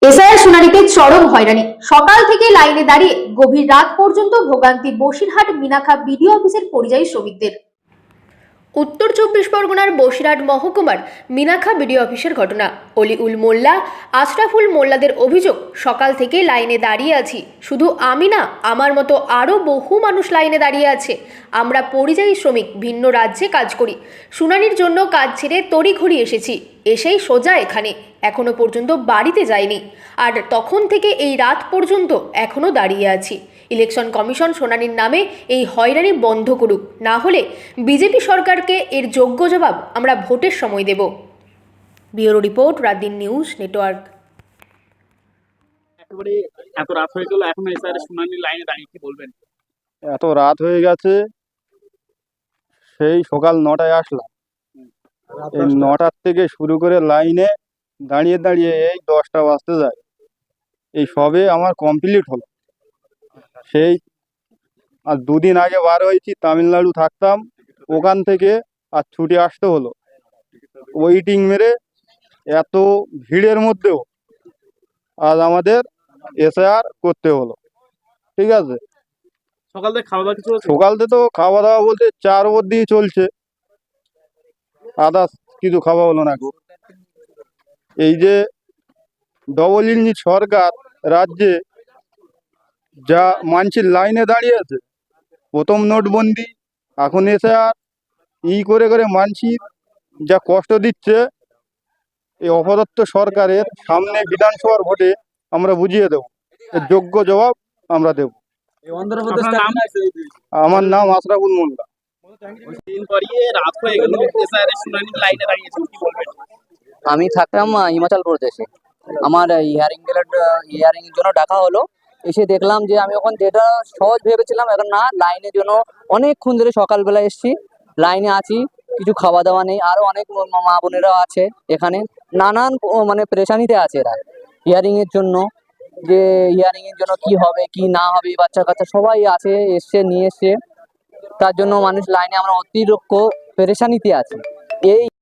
SIR শুনানিতে চরম হয়রানি। সকাল থেকে লাইনে দাঁড়িয়ে গভীর রাত পর্যন্ত ভোগান্তি বসিরহাট মিনাখা বিডিও অফিসের পরিযায়ী শ্রমিকদের। উত্তর চব্বিশ পরগনার বসিরহাট মহকুমার মিনাখা বিডিও অফিসের ঘটনা। অলিউল মোল্লা, আশরাফুল মোল্লাদের অভিযোগ, সকাল থেকে লাইনে দাঁড়িয়ে আছি। শুধু আমি না, আমার মতো আরও বহু মানুষ লাইনে দাঁড়িয়ে আছে। আমরা পরিযায়ী শ্রমিক, ভিন্ন রাজ্যে কাজ করি। শুনানির জন্য কাজ ছেড়ে তড়িঘড়ি এসেছি, এসেই সোজা এখানে। এখনো পর্যন্ত বাড়িতে যাইনি, আর তখন থেকে এই রাত পর্যন্ত এখনো দাঁড়িয়ে আছি। ইলেকশন কমিশন শুনানির নামে এই হয়রানি বন্ধ করুক, না হলে বিজেপি সরকারকে এর যোগ্য জবাব আমরা ভোটের সময় দেব। Bureau report, রাতদিন news network. একেবারে এত রাত হয়ে গেল, এখন এসআইআর শুনানির লাইনে দাঁড়িয়ে কি বলবেন? এত রাত হয়ে গেছে, সেই সকাল 9টায় আসলাম। এই 9টার থেকে শুরু করে লাইনে দাঁড়িয়ে দাঁড়িয়ে এই 10টা বাজতে যায়। এই সবে আমার কমপ্লিট হলো। সেই আর দুদিন আগে বার হয়েছি, তামিলনাড়ু থাকতাম, ওখান থেকে আর ছুটে আসতে হলো। ওয়েটিং মেরে এত ভিড়ের মধ্যেও আজ আমাদের এসআইআর করতে হলো। ঠিক আছে, সকাল থেকে খাওয়া দাওয়া কিছু হয়েছে? সকাল থেকে তো খাওয়া দাওয়া বলতে চার ওপর দিয়ে চলছে, আদার্স কিছু খাওয়া হলো না। এই যে ডবল ইঞ্জিন সরকার রাজ্যে যা মানসির লাইনে দাঁড়িয়ে আছে, প্রথম নোটবন্দি, এখন এসে আর করে করে মানসির যা কষ্ট দিচ্ছে, এই অপদত্ত সরকারের সামনে বিধানসভার ভোটে আমরা বুঝিয়ে দেব, এর যোগ্য জবাব আমরা দেব। আপনার নাম? আমার নাম আশরাফুল মোল্লা। দিন পরিয়ে রাত হয়ে গেল, এসআইআর শুনানির লাইনে দাঁড়িয়েছেন, কি বলবেন? আমি থাকতাম হিমাচল প্রদেশে। আমার হিয়ারিং এর জন্য ডাকা হলো। এসে দেখলাম যে আমি ওখানে যেটা সহজ ভেবেছিলাম, এখন না, লাইনের জন্য অনেকক্ষণ ধরে সকালবেলা এসেছি, লাইনে আছি, কিছু খাওয়া দাওয়া নেই। আরো অনেক মা বোনেরাও আছে এখানে, নানান মানে পেরেশানিতে আছে এরা হিয়ারিং এর জন্য। যে হিয়ারিং এর জন্য কি হবে কি না হবে, বাচ্চা কাচ্চা সবাই আছে, নিয়ে এসছে। তার জন্য মানুষ লাইনে, আমরা অতিরিক্ত পেরেশানিতে আছি। এই